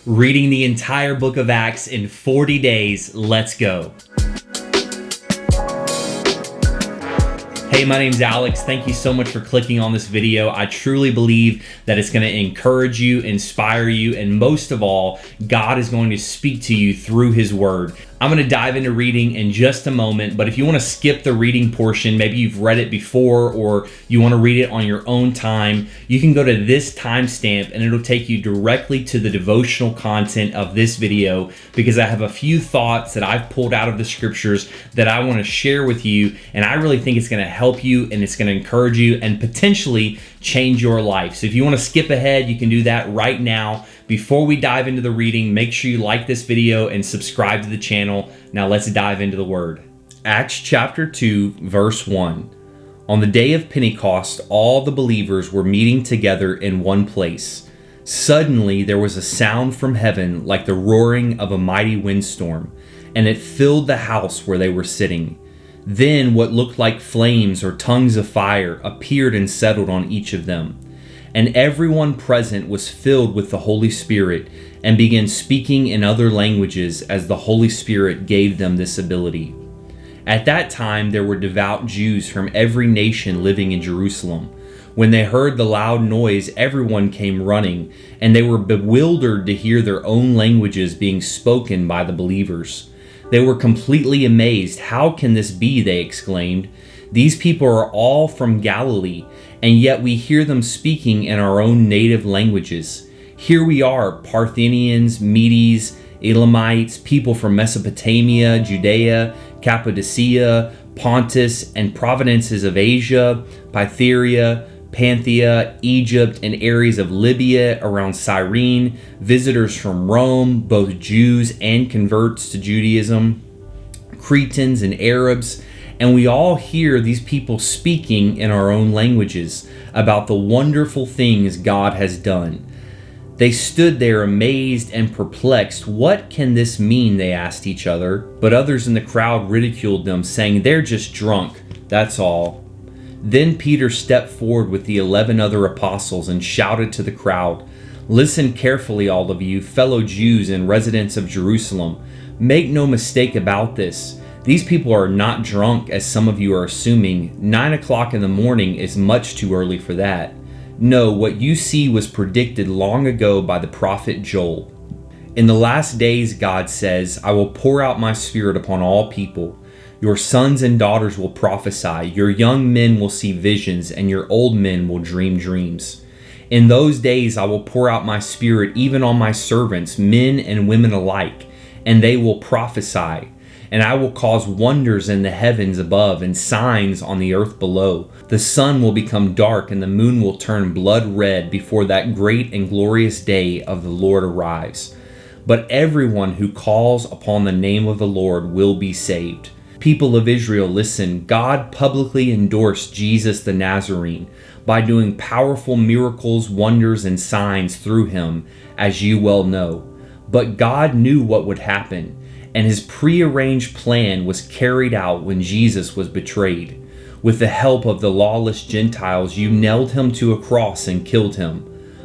reading the entire book of Acts in 40 days. Let's go. Hey, my name's Alex. Thank you so much for clicking on this video. I truly believe that it's going to encourage you, inspire you, and most of all, God is going to speak to you through His Word. I'm going to dive into reading in just a moment, but if you want to skip the reading portion, maybe you've read it before or you want to read it on your own time, you can go to this timestamp and it'll take you directly to the devotional content of this video, because I have a few thoughts that I've pulled out of the scriptures that I want to share with you, and I really think it's going to help you and it's going to encourage you and potentially change your life. So if you want to skip ahead, you can do that right now. Before we dive into the reading, make sure you like this video and subscribe to the channel. Now let's dive into the Word. Acts chapter 2, verse 1. On the day of Pentecost, all the believers were meeting together in one place. Suddenly there was a sound from heaven like the roaring of a mighty windstorm, and it filled the house where they were sitting. Then what looked like flames or tongues of fire appeared and settled on each of them. And everyone present was filled with the Holy Spirit and began speaking in other languages as the Holy Spirit gave them this ability. At that time there were devout Jews from every nation living in Jerusalem. When they heard the loud noise, everyone came running, and they were bewildered to hear their own languages being spoken by the believers. They were completely amazed. "How can this be?" they exclaimed. "These people are all from Galilee, and yet we hear them speaking in our own native languages. Here we are, Parthians, Medes, Elamites, people from Mesopotamia, Judea, Cappadocia, Pontus, and provinces of Asia, Pytharia, Panthea, Egypt, and areas of Libya around Cyrene, visitors from Rome, both Jews and converts to Judaism, Cretans and Arabs, and we all hear these people speaking in our own languages about the wonderful things God has done." They stood there amazed and perplexed. "What can this mean?" they asked each other. But others in the crowd ridiculed them, saying, "They're just drunk, that's all." Then Peter stepped forward with the 11 other apostles and shouted to the crowd, "Listen carefully, all of you, fellow Jews and residents of Jerusalem. Make no mistake about this. These people are not drunk, as some of you are assuming. 9 o'clock in the morning is much too early for that. No, what you see was predicted long ago by the prophet Joel. In the last days, God says, I will pour out my spirit upon all people. Your sons and daughters will prophesy, your young men will see visions, and your old men will dream dreams. In those days I will pour out my spirit even on my servants, men and women alike, and they will prophesy. And I will cause wonders in the heavens above and signs on the earth below. The sun will become dark and the moon will turn blood red before that great and glorious day of the Lord arrives. But everyone who calls upon the name of the Lord will be saved. People of Israel, listen. God publicly endorsed Jesus the Nazarene by doing powerful miracles, wonders, and signs through him, as you well know. But God knew what would happen, and his prearranged plan was carried out when Jesus was betrayed. With the help of the lawless Gentiles, you nailed him to a cross and killed him.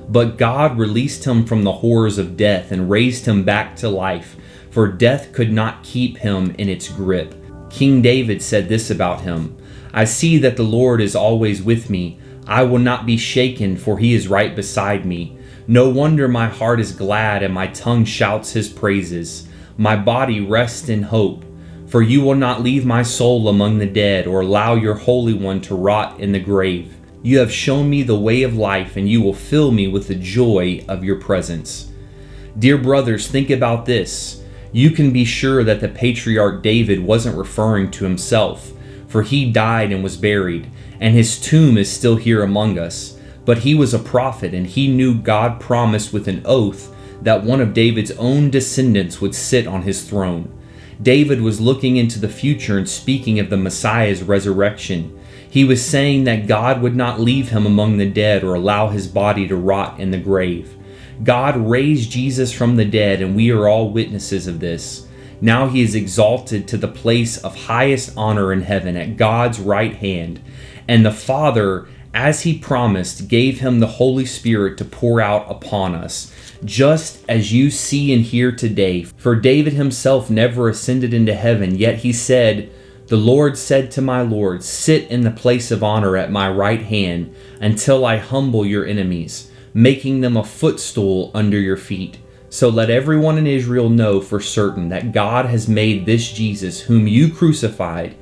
But God released him from the horrors of death and raised him back to life, for death could not keep him in its grip. King David said this about him, I see that the Lord is always with me. I will not be shaken, for he is right beside me. No wonder my heart is glad and my tongue shouts his praises. My body rests in hope, for you will not leave my soul among the dead or allow your Holy One to rot in the grave. You have shown me the way of life, and you will fill me with the joy of your presence. Dear brothers, think about this. You can be sure that the patriarch David wasn't referring to himself, for he died and was buried, and his tomb is still here among us. But he was a prophet, and he knew God promised with an oath that one of David's own descendants would sit on his throne. David was looking into the future and speaking of the Messiah's resurrection. He was saying that God would not leave him among the dead or allow his body to rot in the grave. God raised Jesus from the dead, and we are all witnesses of this. Now he is exalted to the place of highest honor in heaven at God's right hand, and the Father, as he promised, gave him the Holy Spirit to pour out upon us. just as you see and hear today. For David himself never ascended into heaven, yet he said, the Lord said to my Lord, sit in the place of honor at my right hand until I humble your enemies, making them a footstool under your feet. So let everyone in Israel know for certain that God has made this Jesus, whom you crucified,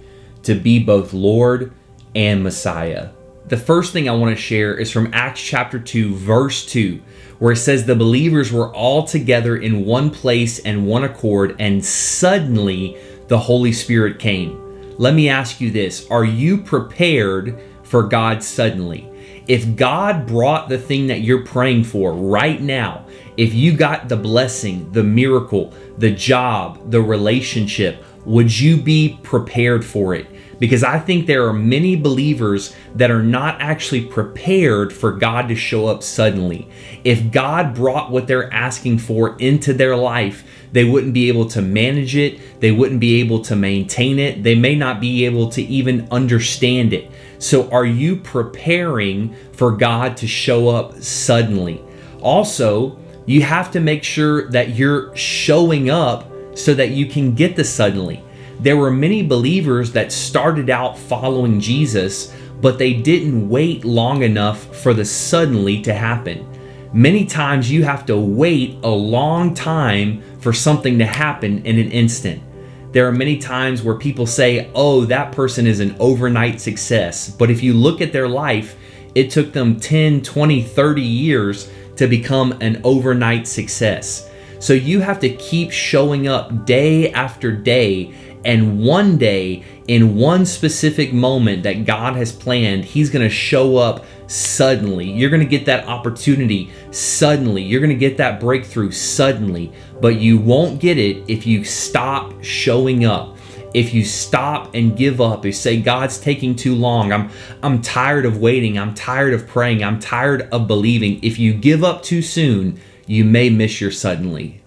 to be both Lord and Messiah. The first thing I want to share is from Acts chapter 2, verse 2, where it says the believers were all together in one place and one accord, and suddenly the Holy Spirit came. Let me ask you this. Are you prepared for God suddenly? If God brought the thing that you're praying for right now, if you got the blessing, the miracle, the job, the relationship, would you be prepared for it? Because I think there are many believers that are not actually prepared for God to show up suddenly. If God brought what they're asking for into their life, they wouldn't be able to manage it. They wouldn't be able to maintain it. They may not be able to even understand it. So are you preparing for God to show up suddenly? Also, you have to make sure that you're showing up so that you can get the suddenly. There were many believers that started out following Jesus, but they didn't wait long enough for the suddenly to happen. Many times you have to wait a long time for something to happen in an instant. There are many times where people say, oh, that person is an overnight success. But if you look at their life, it took them 10, 20, 30 years to become an overnight success. So you have to keep showing up day after day, and one day, in one specific moment that God has planned, He's going to show up suddenly. You're going to get that opportunity suddenly. You're going to get that breakthrough suddenly, but you won't get it if you stop showing up. If you stop and give up, if you say, God's taking too long, I'm tired of waiting, I'm tired of praying, I'm tired of believing. If you give up too soon, you may miss your suddenly.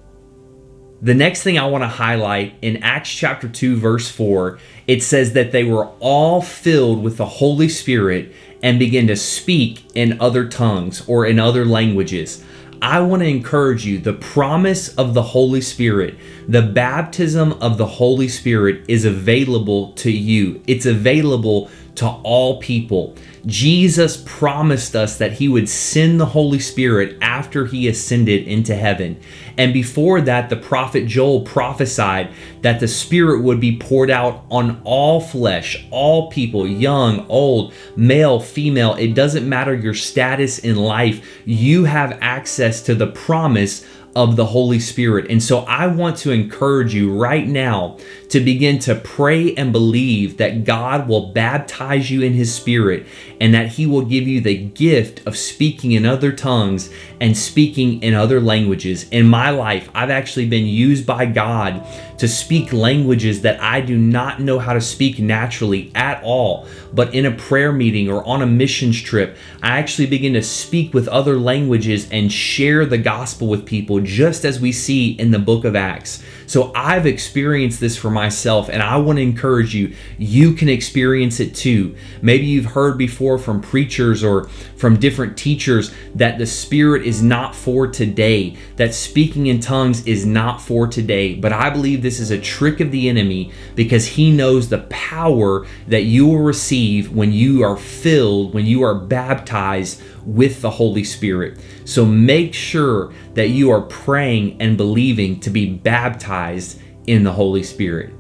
The next thing I want to highlight in Acts chapter 2, verse 4, it says that they were all filled with the Holy Spirit and began to speak in other tongues or in other languages. I want to encourage you, the promise of the Holy Spirit, the baptism of the Holy Spirit is available to you. It's available to all people. Jesus promised us that He would send the Holy Spirit after He ascended into heaven. And before that, the prophet Joel prophesied that the Spirit would be poured out on all flesh, all people, young, old, male, female. It doesn't matter your status in life. You have access to the promise of the Holy Spirit. And so I want to encourage you right now to begin to pray and believe that God will baptize you in His Spirit and that He will give you the gift of speaking in other tongues and speaking in other languages. In my life, I've actually been used by God to speak languages that I do not know how to speak naturally at all. But in a prayer meeting or on a missions trip, I actually begin to speak with other languages and share the gospel with people, just as we see in the book of Acts. So I've experienced this for myself, and I want to encourage you, you can experience it too. Maybe you've heard before from preachers or from different teachers that the Spirit is not for today, that speaking in tongues is not for today. But I believe this is a trick of the enemy, because he knows the power that you will receive when you are filled, when you are baptized with the Holy Spirit. So make sure that you are praying and believing to be baptized in the Holy Spirit.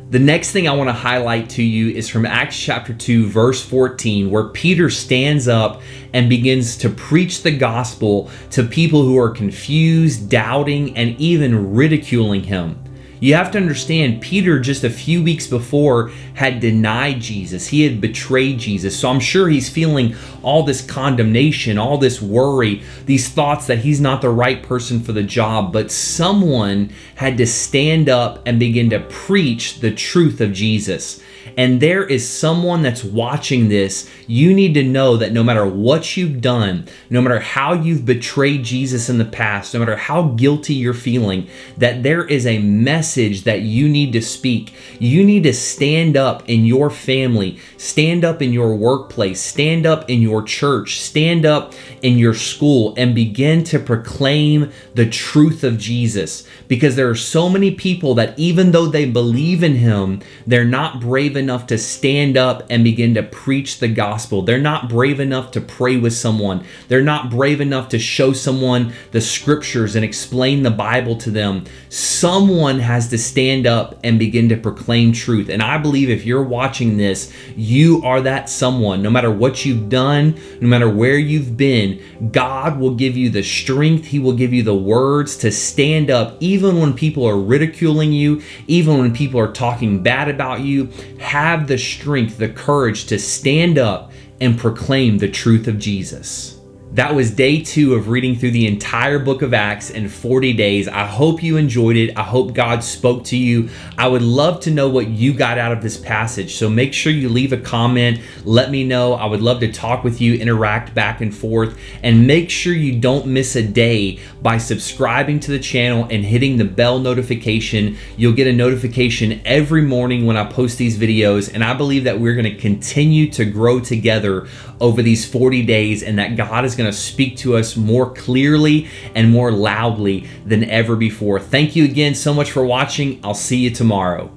The next thing I want to highlight to you is from Acts chapter 2, verse 14, where Peter stands up and begins to preach the gospel to people who are confused, doubting, and even ridiculing him. You have to understand, Peter just a few weeks before had denied Jesus. He had betrayed Jesus. So I'm sure he's feeling all this condemnation, all this worry, these thoughts that he's not the right person for the job. But someone had to stand up and begin to preach the truth of Jesus. And there is someone that's watching this. You need to know that no matter what you've done, no matter how you've betrayed Jesus in the past, no matter how guilty you're feeling, that there is a message that you need to speak. You need to stand up in your family, stand up in your workplace, stand up in your church, stand up in your school, and begin to proclaim the truth of Jesus. Because there are so many people that even though they believe in him, they're not brave enough to stand up and begin to preach the gospel. They're not brave enough to pray with someone. They're not brave enough to show someone the scriptures and explain the Bible to them. Someone has to stand up and begin to proclaim truth. And I believe if you're watching this, you are that someone. No matter what you've done, no matter where you've been, God will give you the strength. He will give you the words to stand up, even when people are ridiculing you, even when people are talking bad about you. Have the strength, the courage to stand up and proclaim the truth of Jesus. That was day 2 of reading through the entire book of Acts in 40 days. I hope you enjoyed it. I hope God spoke to you. I would love to know what you got out of this passage. So make sure you leave a comment. Let me know. I would love to talk with you, interact back and forth, and make sure you don't miss a day by subscribing to the channel and hitting the bell notification. You'll get a notification every morning when I post these videos, and I believe that we're going to continue to grow together over these 40 days, and that God is going to speak to us more clearly and more loudly than ever before. Thank you again so much for watching. I'll see you tomorrow.